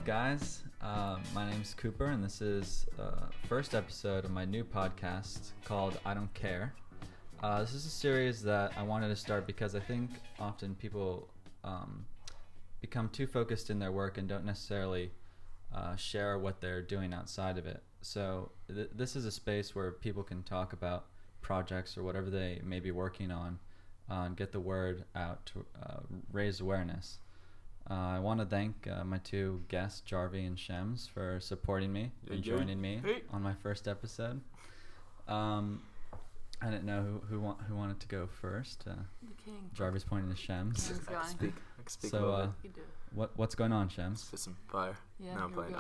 guys? My name's Cooper, and this is first episode of my new podcast called I Don't Care. This is a series that I wanted to start because I think often people become too focused in their work and don't necessarily share what they're doing outside of it. So this is a space where people can talk about projects or whatever they may be working on and get the word out to raise awareness. I want to thank my two guests, Jarvy and Shams, for supporting me and joining me on my first episode. I didn't know who wanted to go first. The king. Jarvy's pointing to Shams. I can speak So, what's going on, Shams? Spit some fire. Yeah, no, I'm playing.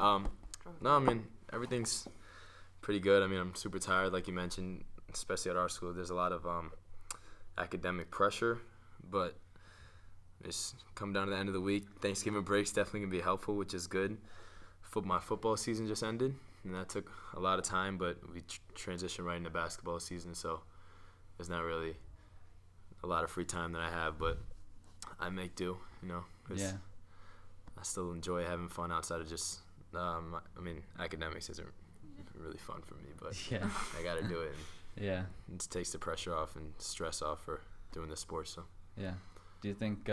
No, I mean, everything's pretty good. I mean, I'm super tired, like you mentioned, especially at our school. There's a lot of academic pressure, but it's come down to the end of the week. Thanksgiving break's definitely going to be helpful, which is good. My football season just ended, and that took a lot of time, but we transitioned right into basketball season, so there's not really a lot of free time that I have, but I make do, Yeah. I still enjoy having fun outside of just, academics isn't really fun for me, but Yeah. I got to do it. And Yeah. it takes the pressure off and stress off for doing this sport, so. Yeah. Do you think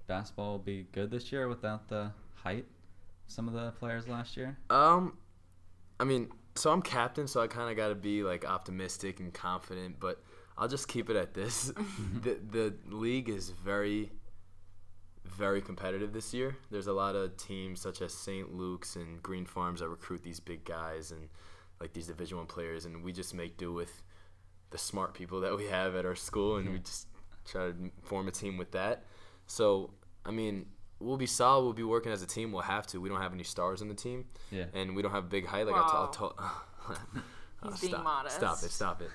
basketball will be good this year without the height of some of the players last year? So I'm captain, so I kind of got to be like optimistic and confident, but I'll just keep it at this. The league is very, very competitive this year. There's a lot of teams such as St. Luke's and Green Farms that recruit these big guys and like these Division I players, and we just make do with the smart people that we have at our school, and we just try to form a team with that. So, we'll be solid. We'll be working as a team. We'll have to. We don't have any stars on the team. Yeah. And we don't have big height. Like Wow. He's being modest. Stop it.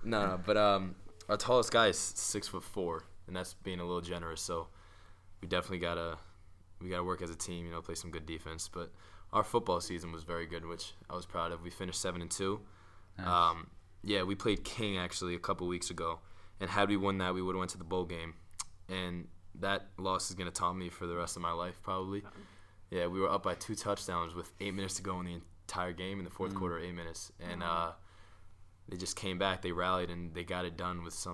No, but our tallest guy is 6'4", and that's being a little generous. So we definitely gotta work as a team. Play some good defense. But our football season was very good, which I was proud of. We finished 7-2. Nice. We played King actually a couple weeks ago. And had we won that, we would have went to the bowl game. And that loss is going to taunt me for the rest of my life probably. Yeah, we were up by 2 touchdowns with 8 minutes to go in the entire game in the fourth quarter, 8 minutes. And they just came back. They rallied, and they got it done with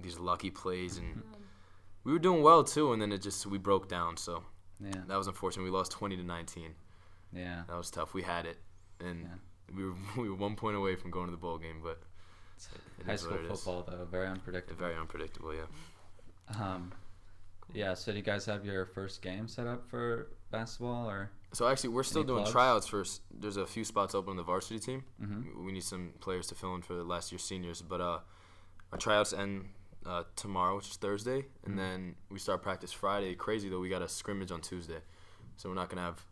these lucky plays. And we were doing well, too, and then we broke down. So that was unfortunate. We lost 20-19. Yeah. That was tough. We had it. And we were 1 point away from going to the bowl game, but High school football, though, very unpredictable. Very unpredictable, yeah. So do you guys have your first game set up for basketball, or? So actually, we're still doing plugs? tryouts first. There's a few spots open on the varsity team. Mm-hmm. We need some players to fill in for the last year seniors, but our tryouts end tomorrow, which is Thursday, and then we start practice Friday. Crazy though, we got a scrimmage on Tuesday, so we're not gonna have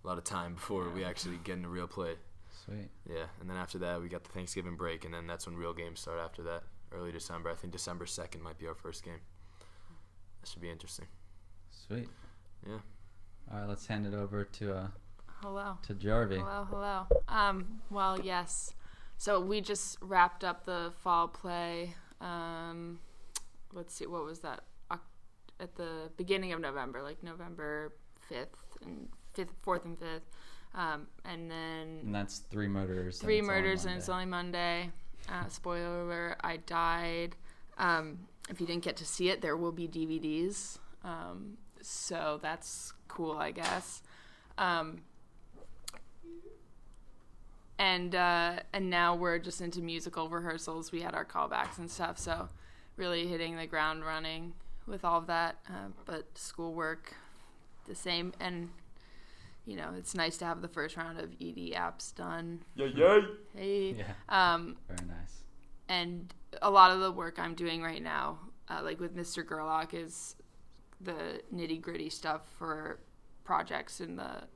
a lot of time before we actually get into real play. Sweet. Yeah, and then after that, we got the Thanksgiving break, and then that's when real games start after that, early December. I think December 2nd might be our first game. That should be interesting. Sweet. Yeah. All right, let's hand it over to Hello. to Jarvy. Hello. Well, yes. So we just wrapped up the fall play. Let's see, what was that? At the beginning of November, like November 4th and 5th. And then... And that's 3 murders. 3 murders, and it's only Monday. Spoiler alert, I died. If you didn't get to see it, there will be DVDs. So that's cool, I guess. And now we're just into musical rehearsals. We had our callbacks and stuff, so really hitting the ground running with all of that. But schoolwork, the same. And, it's nice to have the first round of ED apps done. Yay! Hey. Yeah. Very nice. And a lot of the work I'm doing right now, like with Mr. Gerlach, is the nitty-gritty stuff for projects in the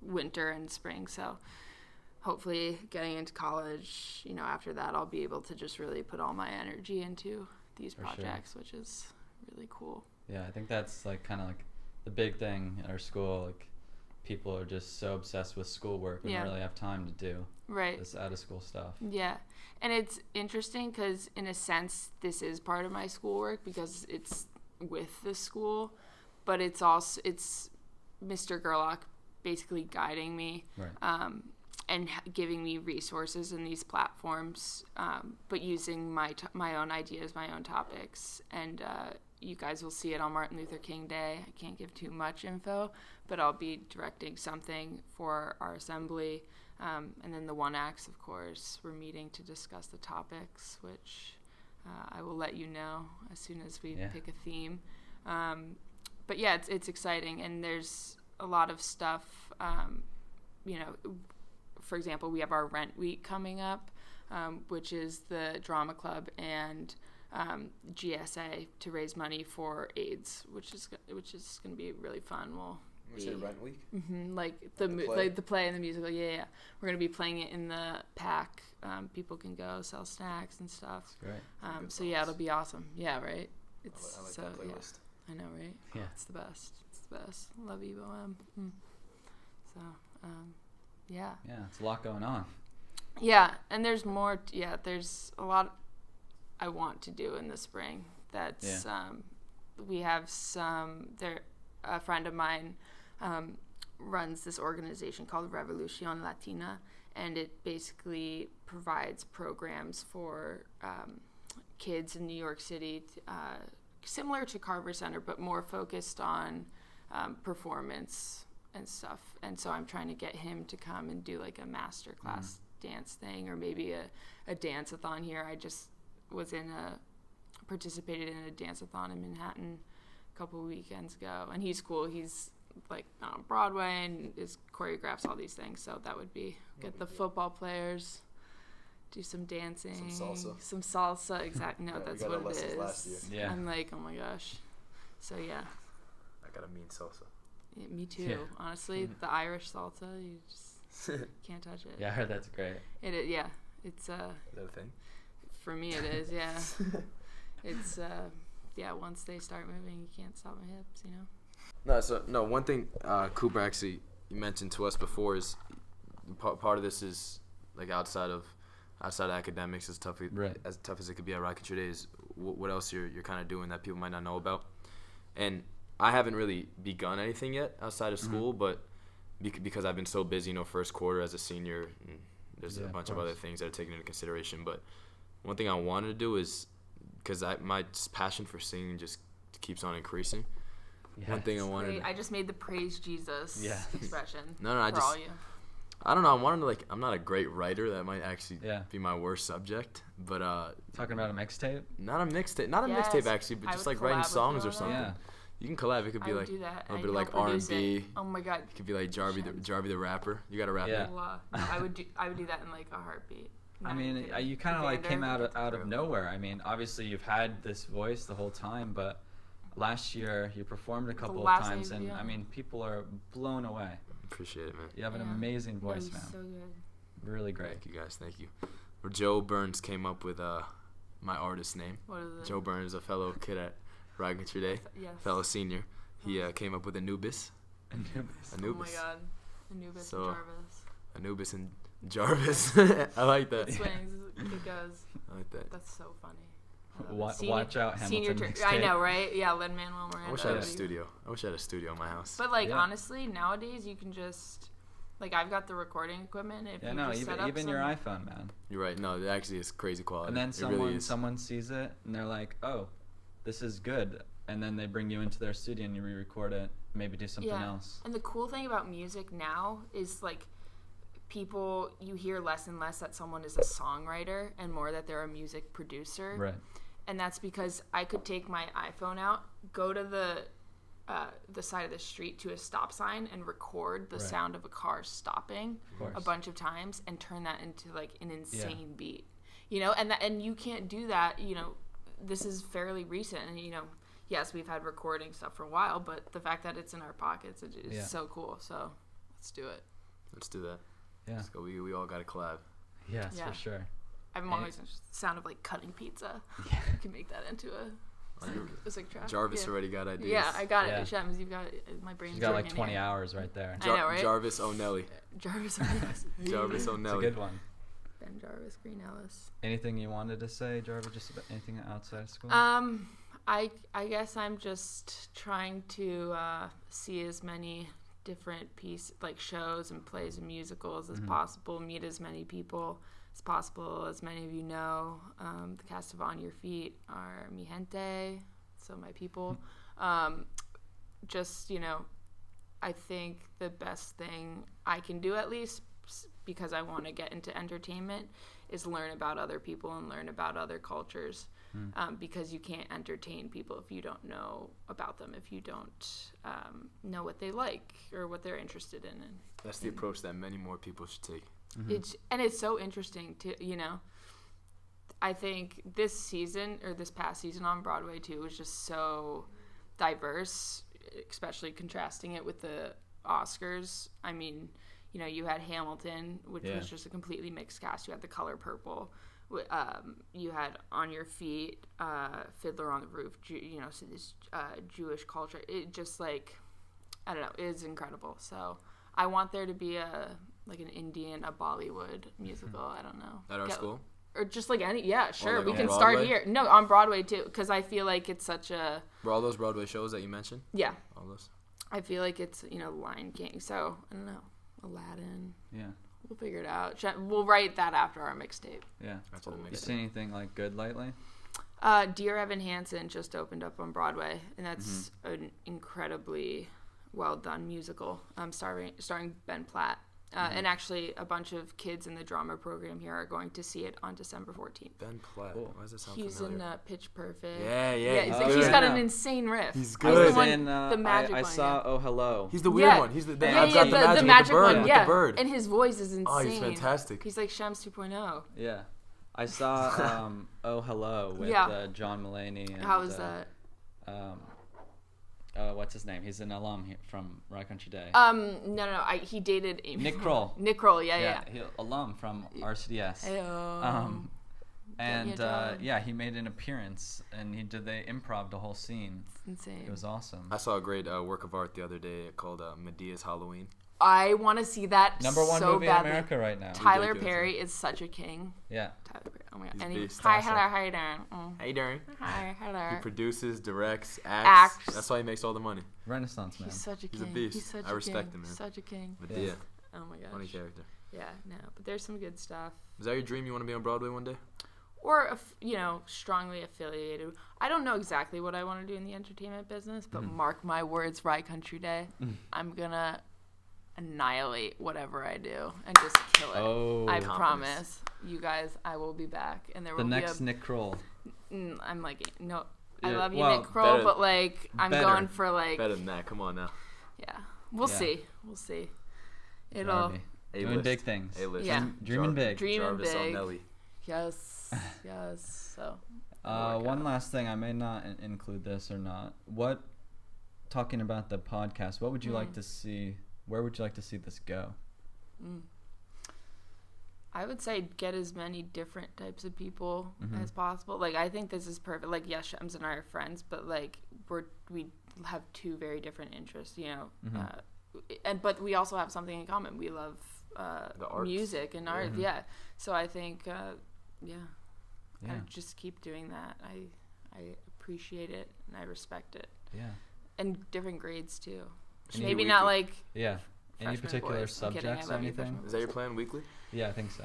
winter and spring. So hopefully getting into college, after that, I'll be able to just really put all my energy into these projects, which is really cool. Yeah, I think that's kind of the big thing at our school. Like, people are just so obsessed with schoolwork and don't really have time to do this out-of-school stuff. Yeah, and it's interesting because, in a sense, this is part of my schoolwork because it's with the school, but it's Mr. Gerlach basically guiding me. Right. And giving me resources in these platforms, but using my own ideas, my own topics. And you guys will see it on Martin Luther King Day. I can't give too much info, but I'll be directing something for our assembly. And then the One Acts, of course, we're meeting to discuss the topics, which I will let you know as soon as we pick a theme. But yeah, it's exciting, and there's a lot of stuff, for example, we have our Rent Week coming up, which is the drama club and GSA to raise money for AIDS, which is going to be really fun. You say Rent Week? Mm-hmm, like the play and the musical. Yeah. We're going to be playing it in the PAC. People can go sell snacks and stuff. Great. So yeah, it'll be awesome. Yeah, right. I like that playlist. Yeah, I know, right? Yeah, it's the best. Love you, Bohem. So. Yeah, it's a lot going on. Yeah, and there's more. There's a lot I want to do in the spring. That's we have a friend of mine runs this organization called Revolucion Latina, and it basically provides programs for kids in New York City, similar to Carver Center, but more focused on performance and stuff. And so I'm trying to get him to come and do like a master class dance thing, or maybe a dance-a-thon here. I just was participated in a dance-a-thon in Manhattan a couple of weekends ago, and he's cool. He's like on Broadway and is choreographs all these things. So that would be get the football players, do some dancing, some salsa. Exactly. No, that's what it is. Last year. Yeah. I'm like, oh my gosh. So yeah. I got a mean salsa. Yeah, me too. Yeah. Honestly, the Irish salsa, you just can't touch it. Yeah, I heard that's great. It is. Yeah, it's Is that a thing? For me, it is. Yeah. It's once they start moving, you can't stop my hips. One thing Cooper actually mentioned to us before is part of this is like outside of academics, as tough as it could be at Rocket Today, is what else you're kind of doing that people might not know about. And I haven't really begun anything yet outside of school, but because I've been so busy, first quarter as a senior, and there's a bunch of other things that are taken into consideration. But one thing I wanted to do is, because my passion for singing just keeps on increasing. Yes. One thing I wanted. I just made the praise Jesus expression. I just. All you. I don't know. I'm not a great writer. That might actually be my worst subject. But talking about a mixtape. Not a mixtape actually, but just like writing songs or something. Yeah. You can collab. It could be like a little bit of like R&B. Oh my God. It could be like Jarvy the rapper. You got to rap it. Yeah. I would do that in like a heartbeat. I mean, you kind of like came out of nowhere. I mean, obviously you've had this voice the whole time, but last year you performed a couple of times, and I mean, people are blown away. Appreciate it, man. You have an amazing voice, man. So good. Really great. Thank you guys. Thank you. Joe Burns came up with my artist name. What is it? Joe Burns, a fellow kid at Rocket Day, fellow senior. He came up with Anubis. Anubis. Oh my God. Anubis and Jarvis. Anubis and Jarvis. I like that. It swings. It goes. I like that. That's so funny. Watch out, Hamilton. I know, right? Yeah, Lin-Manuel Miranda. I wish I had a studio. In my house. But honestly, nowadays you can just I've got the recording equipment. Even your iPhone, man. You're right. No, it actually is crazy quality. And then someone sees it and they're like, oh, this is good. And then they bring you into their studio and you re-record it. Maybe do something else. And the cool thing about music now is you hear less and less that someone is a songwriter and more that they're a music producer. Right. And that's because I could take my iPhone out, go to the side of the street to a stop sign and record the sound of a car stopping a bunch of times and turn that into an insane beat. And you can't do that, this is fairly recent, and yes, we've had recording stuff for a while, but the fact that it's in our pockets is so cool. So let's do it. Let's do that. Yeah. Let's go. We all got to collab. Yes, for sure. I'm always the sound of cutting pizza. Yeah. You can make that into a sick track. Jarvis already got ideas. Yeah, I got it. Shams, you've got my brain. You got 20 hours right there. I know, right? Jarvis O'Nelly. Jarvis O'Nelly. Jarvis O'Nelly. It's a good one. Ben Jarvis, Green Ellis. Anything you wanted to say, Jarvis? Just about anything outside of school? I guess I'm just trying to see as many different shows and plays and musicals as possible, meet as many people as possible. As many of you know, the cast of On Your Feet are mi gente, so my people. Just, I think the best thing I can do, at least because I want to get into entertainment, is learn about other people and learn about other cultures. Because you can't entertain people if you don't know about them, if you don't know what they like or what they're interested in. And that's the approach that many more people should take. It's so interesting to, I think this past season on Broadway too was just so diverse, especially contrasting it with the Oscars. I mean, you had Hamilton, which was just a completely mixed cast. You had The Color Purple. You had On Your Feet, Fiddler on the Roof, so this Jewish culture. It just I don't know, it is incredible. So I want there to be a Bollywood musical. I don't know. At our school? Or just any, yeah, sure. We can Broadway? start here. No, on Broadway too, because I feel like it's such a... Were all those Broadway shows that you mentioned? Yeah. All those? I feel like it's, Lion King. So, I don't know. Aladdin. Yeah. We'll figure it out. We'll write that after our mixtape. Yeah. That's what You seen anything good lately? Dear Evan Hansen just opened up on Broadway, and that's an incredibly well done musical, starring Ben Platt. And actually, a bunch of kids in the drama program here are going to see it on December 14th. Ben Platt. Cool. Why does that sound He's familiar? in Pitch Perfect. Yeah. He's got an insane riff. He's good. He's the magic I one. saw Oh Hello. He's the weird one. He's the the magic one. Yeah, and his voice is insane. Oh, he's fantastic. He's like Shams 2.0. Yeah. I saw Oh Hello with John Mulaney. And, how was that? What's his name? He's an alum from Rye Country Day. No. He dated Amy. Nick Kroll. Nick Kroll, yeah. He, alum from RCDS. Heyo. He made an appearance and they improv the whole scene. It's insane. It was awesome. I saw a great work of art the other day called Medea's Halloween. I want to see that Number one so movie badly. in America right now. Tyler Perry is such a king. Yeah. Tyler Perry. Oh my god. He's And beast. hi, hello, how you doing? How you doing? Hi, hello. He produces, directs, acts. That's why he makes all the money. Renaissance man. He's such a king. He's a beast. He's such I respect king. him, man. Such a king. Medea. Oh my gosh. Funny character. Yeah, no, but there's some good stuff. Is that your dream? You want to be on Broadway one day? Or, strongly affiliated. I don't know exactly what I want to do in the entertainment business, but mark my words, Rye Country Day, I'm going to annihilate whatever I do and just kill it. Oh, I confidence. promise you guys, I will be back, and there the will next be Nick Kroll. I'm like, no, I Yeah, love you, well, Nick Kroll, better- but I'm better. going for Better than that. Come on now. yeah, we'll see. It'll Jarvy. A-list. Doing big things. A-list. Yeah. Dreaming big. Dreaming Jarvis on big. Nelly. Yes. So. One last thing. I may not include this or not. Talking about the podcast, what would you like to see? Where would you like to see this go? I would say get as many different types of people as possible. I think this is perfect. Yes, Shams and I are friends, but we have two very different interests, but we also have something in common. We love The arts. music and art. Yeah. So I think, I just keep doing that. I appreciate it and I respect it. Yeah. And different grades too. Any Maybe weekly? not Any freshman particular boys. I'm kidding, I subjects or love you, anything? freshman Is that your plan weekly? Yeah, I think so.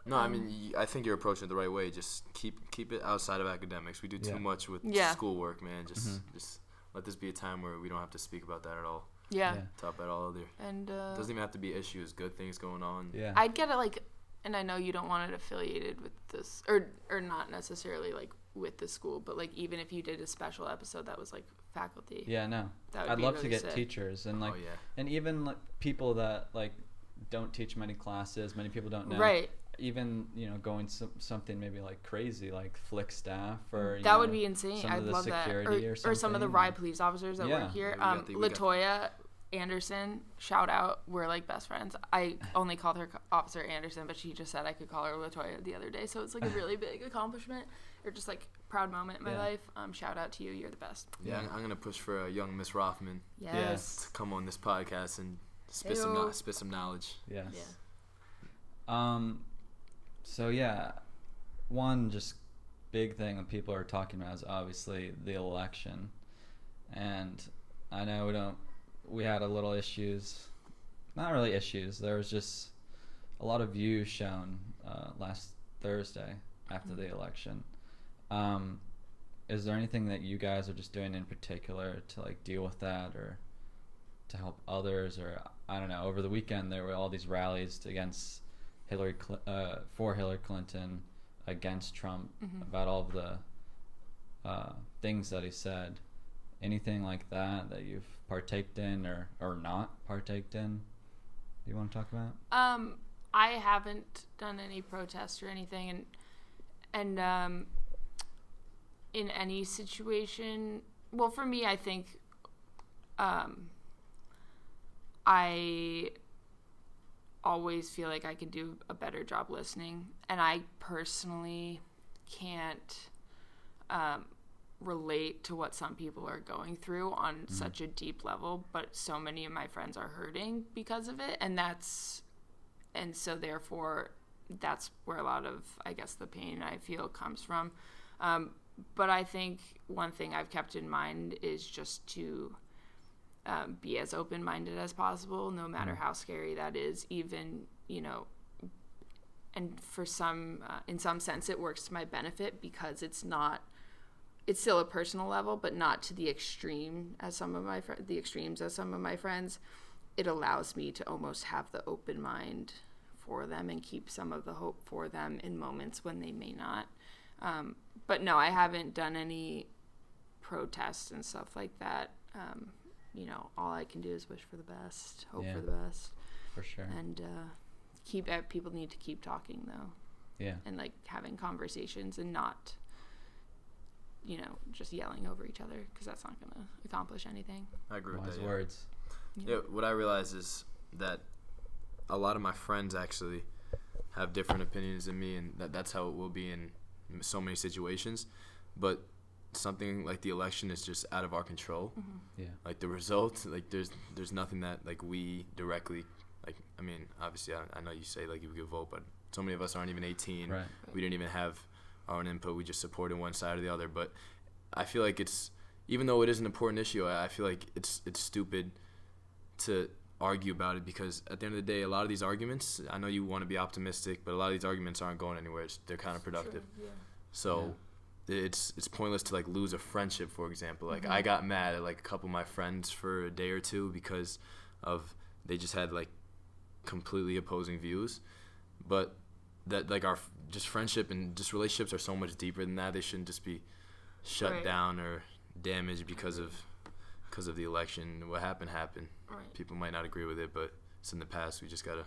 No, I mean, I think you're approaching it the right way. Just keep it outside of academics. We do too much with schoolwork, man. Just let this be a time where we don't have to speak about that at all. Yeah. Talk about all other. And doesn't even have to be issues. Good things going on. Yeah. I'd get it and I know you don't want it affiliated with this or not necessarily with the school, but even if you did a special episode that was faculty. Yeah, no. That would I'd be love really to get sick. teachers and and even people that don't teach many classes. Many people don't know. Right. Even going something maybe crazy flick staff or that would be insane. some I'd of the love that. security or Or some of the something. Rye police officers that work here. Yeah, we got Latoya Anderson, shout out. We're best friends. I only called her Officer Anderson, but she just said I could call her Latoya the other day. So it's a really big accomplishment or just proud moment in my life. Shout out to you. You're the best. Yeah, I'm gonna push for a young Miss Rothman Yes. to come on this podcast and spit some knowledge. Yes. Yeah. So yeah, one just big thing that people are talking about is obviously the election, and I know we had a little issues. Not really issues. There was just a lot of views shown last Thursday after the election. Is there anything that you guys are just doing in particular to like deal with that, or to help others? Or I don't know, over the weekend there were all these rallies against for Hillary Clinton, against Trump, about all of the things that he said. Anything like that you've partaked in or not partaked in? Do you want to talk about? I haven't done any protests or anything, and in any situation, well, for me, I think I always feel like I could do a better job listening, and I personally can't relate to what some people are going through on such a deep level, but so many of my friends are hurting because of it, and so therefore that's where a lot of, I guess, the pain I feel comes from. But I think one thing I've kept in mind is just to be as open-minded as possible, no matter how scary that is, even, and for some, in some sense it works to my benefit, because it's still a personal level, but not to the extreme as some of my friends. It allows me to almost have the open mind for them and keep some of the hope for them in moments when they may not. But no, I haven't done any protests and stuff like that. All I can do is wish for the best, hope for the best. For sure. And people need to keep talking, though. Yeah. And like having conversations and not, just yelling over each other, because that's not going to accomplish anything. I agree with that. Wise words. Yeah, what I realize is that a lot of my friends actually have different opinions than me, and that's how it will be in so many situations. But something like the election is just out of our control. Yeah. Like the result, like there's nothing that like we directly, like, I mean, obviously I know you say like you could vote, but so many of us aren't even 18. Right. We didn't even have our own input. We just supported one side or the other. But I feel like even though it is an important issue, I feel like it's stupid to argue about it, because at the end of the day, a lot of these arguments, I know you want to be optimistic, but a lot of these arguments aren't going anywhere. They're counterproductive. True, yeah. So it's pointless to like lose a friendship, for example. Like I got mad at like a couple of my friends for a day or two because of they just had like completely opposing views. But that like our just friendship and just relationships are so much deeper than that. They shouldn't just be shut down or damaged because of the election. What happened. Right. People might not agree with it, but it's in the past. We gotta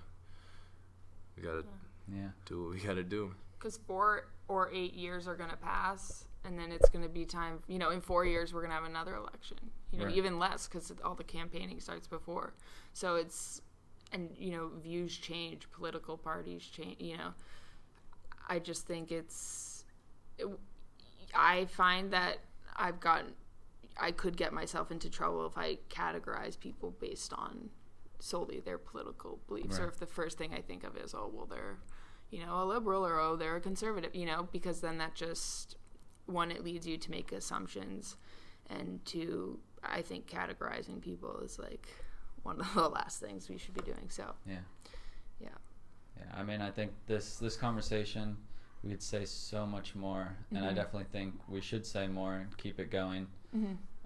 do what we gotta do. Because 4 or 8 years are gonna pass, and then it's gonna be time. In 4 years we're gonna have another election. Right. Even less, because all the campaigning starts before. So views change, political parties change. I just think I find that I could get myself into trouble if I categorize people based on solely their political beliefs, or if the first thing I think of is, they're, a liberal, or they're a conservative, because then that just, one, it leads you to make assumptions, and two, I think categorizing people is like one of the last things we should be doing. So yeah. I mean, I think this conversation, we could say so much more, and I definitely think we should say more and keep it going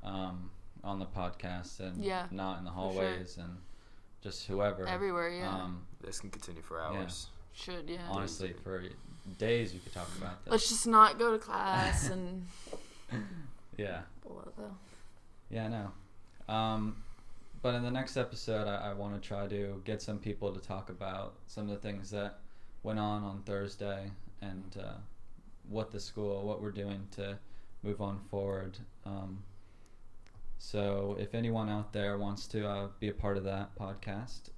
on the podcast, and not in the hallways, and just whoever. Everywhere, this can continue for hours. Should, honestly, for days you could talk about this. Let's just not go to class and I know. But in the next episode, I want to try to get some people to talk about some of the things that went on Thursday, and what we're doing to move on forward. So if anyone out there wants to be a part of that podcast,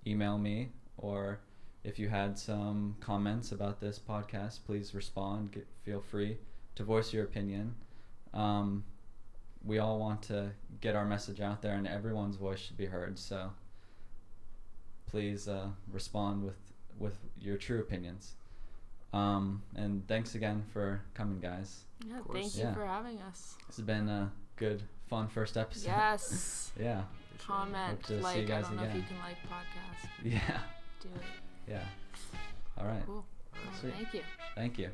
email me, or if you had some comments about this podcast, please respond. Feel free to voice your opinion. We all want to get our message out there, and everyone's voice should be heard. So please respond with your true opinions. And thanks again for coming, guys. Yeah, thank you for having us. This has been a good, fun first episode. Yes. Yeah. Comment, Hope to see you like, I guys don't know if again. you can like podcasts. Yeah. Do it. Yeah. All right. Cool. Well, Sweet. thank you. Thank you.